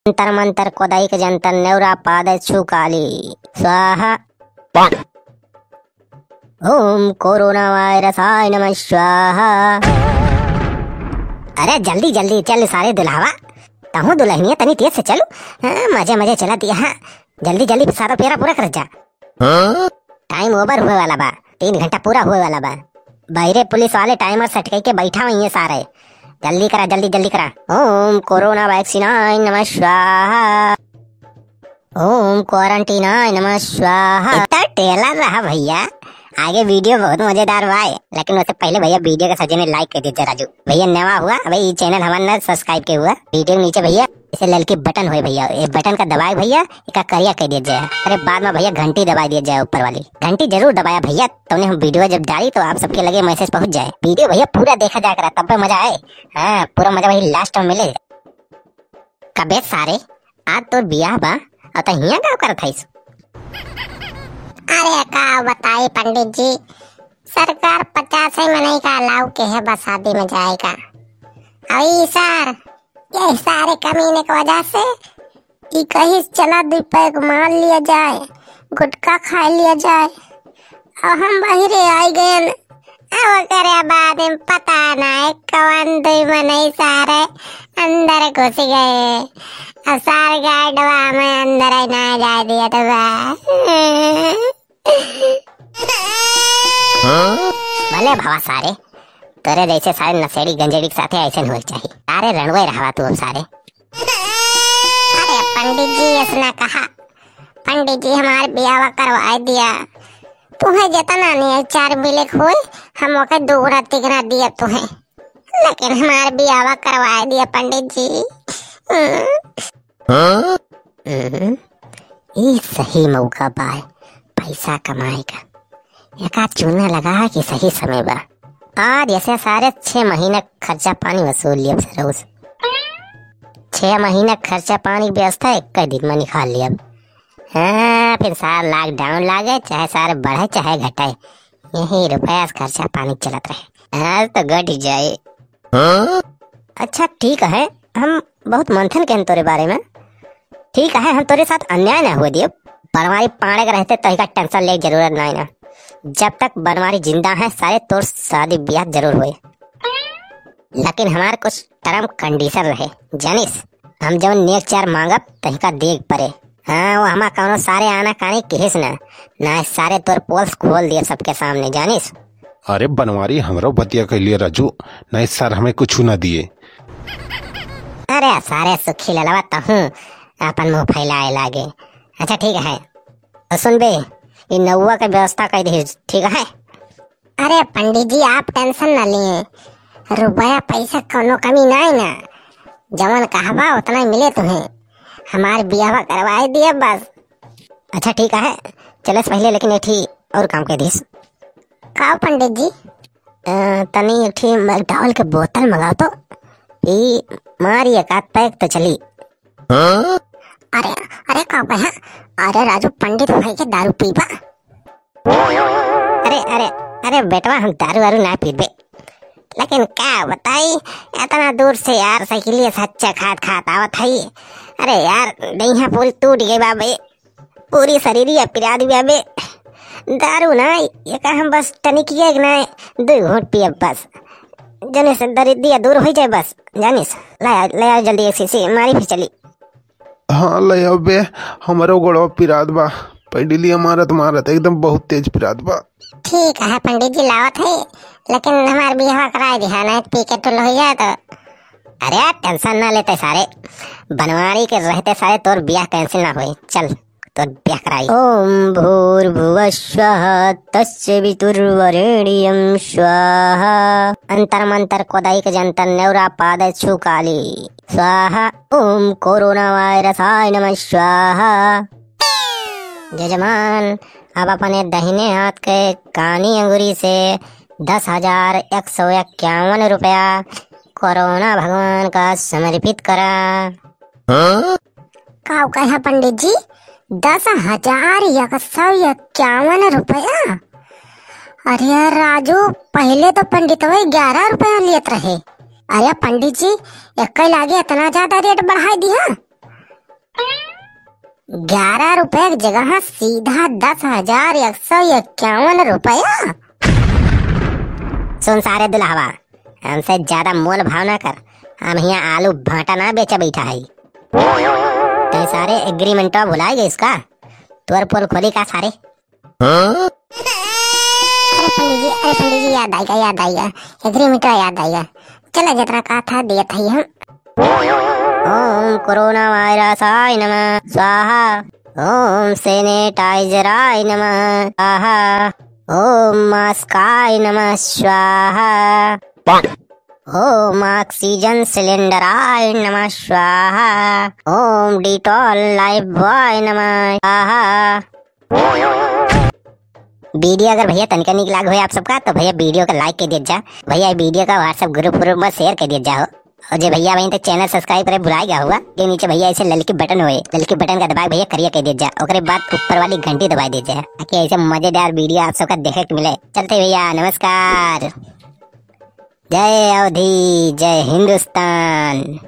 अंतर मंतर कोदाई के जंतर नेवरा पाद छुकाली स्वाहा। ओम कोरोना वायरसाय नमः स्वाहा। अरे जल्दी जल्दी चल सारे दुल्हावा, तहु दुल्हनिया तनी तेज से चलो। मजे मजे चला दिया। हाँ जल्दी जल्दी सारा फेरा पूरा कर जा। टाइम ओवर हुए वाला बा, 3 घंटा पूरा हुए वाला बा। बहरे पुलिस वाले टाइमर सेट करके बैठा हुई है सारे। जल्दी करा जल्दी जल्दी करा। ओम कोरोना वैक्सीनाय नमः स्वाहा। ओम क्वारंटीनाय नमः स्वाहा। इतना टेलर रहा भैया, आगे वीडियो बहुत मजेदार हुआ है। लेकिन उससे पहले भैया वीडियो के सजे में लाइक कर दीजिए। राजू भैया नवा हुआ भाई, चैनल हमारा सब्सक्राइब के हुआ। वीडियो के नीचे भैया इसे ललकी बटन हुए भैया, ये बटन का दबाए भैया, एक करिया कर दिया जाए। अरे बाद में भैया घंटी दबा दिया जाए, ऊपर वाली घंटी जरूर दबाया भैया, तुमने हम वीडियो जब डाली तो आप सबके लगे मैसेज पहुंच जाए। वीडियो भैया पूरा देखा जा करा, तब मजा आए। हाँ पूरा मजा भाई लास्ट में मिले। कबे सारे आज तो बियाह बा और तो हिया गाँव कर था। अरे का बताई पंडित जी, सरकार 50 मनाई का अलाउ के है बस शादी में जाएगा। अभी सर ये सारे कमीने की वजह से कि कहीं चला 2 पैक मार लिया जाए, गुटखा खा लिया जाए और हम बहिरे आई गए। अब करे बाद में पता ना है कौन 2 मनाई सारे अंदर घुस गए। अब सारे गाड़वा में अंदर ना जा दिया तो भले भवा सारे तेरे जैसे सारे नशेड़ी गंजेड़ी के साथ ऐसे हो चाहिए। सारे रणवे रहा तू अब सारे। अरे पंडित जी इसने कहा, पंडित जी हमारे ब्याह करवा दिया, तुम्हें जितना नहीं 4 मिले खोए हम ओके 2 गुना 3 गुना दिया तुम्हें, लेकिन हमारे ब्याह करवा दिया पंडित जी। ये सही मौका बा पैसा कमाए का। एक आध चूना लगा कि सही समय बा। आज ऐसे सारे 6 महीने खर्चा पानी वसूल लिया रोज। 6 महीने खर्चा पानी की व्यवस्था 1 दिन में निकाल लिया। हाँ फिर सारा लॉकडाउन लागे, चाहे सारे बढ़े चाहे घटे, यही रुपया खर्चा पानी चलत रहे। आज तो घट जाए। अच्छा ठीक है, हम बहुत मंथन के तोरे बारे में। ठीक है हम तोरे साथ अन्याय ना हुए दियो। बनवारी पाने के रहते तो इसका टेंशन ले जरूरत नहीं ना। जब तक बनवारी जिंदा है सारे तोर शादी ब्याह जरूर हुए, लेकिन हमारे कुछ टर्म कंडीशन रहे जानिस। हम जब नेक 4 मांगब तहिका देख पड़े। हाँ वो हमारा कौनो सारे आना कानी किस ना सारे तोर पोल्स खोल दिए सबके सामने जानिस। अरे बनवारी हमरो बतिया के लिए राजू, नहीं सर हमें कुछ ना दिए। अरे सारे सुखी ललवा हूँ अपन मुँह फैलाए लागे। अच्छा ठीक है तो सुन बे, ये नौवा का व्यवस्था कर दी ठीक है। अरे पंडित जी आप टेंशन ना लिए, रुपया पैसा कोनो कमी नहीं ना, जवन कहवा उतना मिले तुम्हें, हमारे ब्याह करवाए दिया बस। अच्छा ठीक है चले पहले, लेकिन एक और काम कर दीस। का पंडित जी? तनी एक मैकडॉल के बोतल मंगाओ तो पी मारी 1 आध पैक तो चली। अरे अरे का है? अरे राजू पंडित भाई के दारू पीबा? अरे अरे अरे बेटवा हम दारू वारू ना पीबे, लेकिन क्या बताई इतना दूर से यार साइकिलिया सच्चा खात आवत है। अरे यार दहिया पूरी टूट गई बाबे, पूरी शरीरिया पिरा दी बाबे। दारू ना ये का हम बस टनिकिया ना 2 घूंट पिए बस, जने से दरिद्रिया दूर हो जाए बस जानिस। ले आओ जल्दी एक शीशी मारी भी चली। हाँ ले आओ बे, हमारो गोड़वा पिरात बा, पहली हमारा तुम्हारा एकदम बहुत तेज पिरात बा। ठीक है पंडित जी लावत है, लेकिन हमारे ब्याह करा दिया ना पी के टुल हो जाए तो। अरे यार टेंशन ना लेते सारे, बनवारी के रहते सारे तोर ब्याह कैंसिल ना हुए। चल तो ब्याह कराई। ओम भूर्भुवः स्वः तस्य वितुर्वरेण्यं स्वाहा। अंतर मंतर कोदाई के जंतर नेवरा पाद छुकाली स्वाहा। ओम कोरोना वायरसाय नमः स्वाहा। जजमान अब अपने दाहिने हाथ के कानी अंगुरी से 10,151 रुपया कोरोना भगवान का समर्पित करा। का कहा पंडित जी? 10,151 रुपया? अरे राजू पहले तो पंडित भाई 11 रुपया लेते रहे। अरे पंडित जी एक लागे इतना ज्यादा रेट बढ़ा दिया। 11 रुपए की जगह सीधा 10,151 रुपया। सुन सारे दुल्हवा, हमसे ज्यादा मोल भाव ना कर। हम यहाँ आलू भाटा ना बेचा बैठा है। तय सारे एग्रीमेंट भुलाई गए इसका। तोर पोल खोली का सारे। अरे पंडित जी याद आएगा एग्रीमेंट याद आएगा। चला जितना कहा था दिया था हम। ओम कोरोना वायरसाय नमः स्वाहा। ओम सैनिटाइजराय नमः स्वाहा। ओम मास्काय नमः स्वाहा। ओम ऑक्सीजन सिलेंडराय नमः स्वाहा। ओम डिटॉल लाइफ बॉय नमः स्वाहा। वीडियो अगर भैया तनिका निक लाग हो आप सबका तो भैया वीडियो को लाइक कर दिया जा। भैया वीडियो का व्हाट्सएप ग्रुप में शेयर कर दिया जाओ। और जो भैया वहीं तक चैनल सब्सक्राइब करे भुलाएगा हुआ के नीचे भैया ऐसे ललकी बटन होए, ललकी बटन का दबाए भैया करिया कह दिया जा। ओकरे बाद ऊपर वाली घंटी दबाई दीजिए ताकि ऐसे मजेदार वीडियो आप सबका देखे को मिले। चलते भैया, नमस्कार। जय अवधी, जय हिंदुस्तान।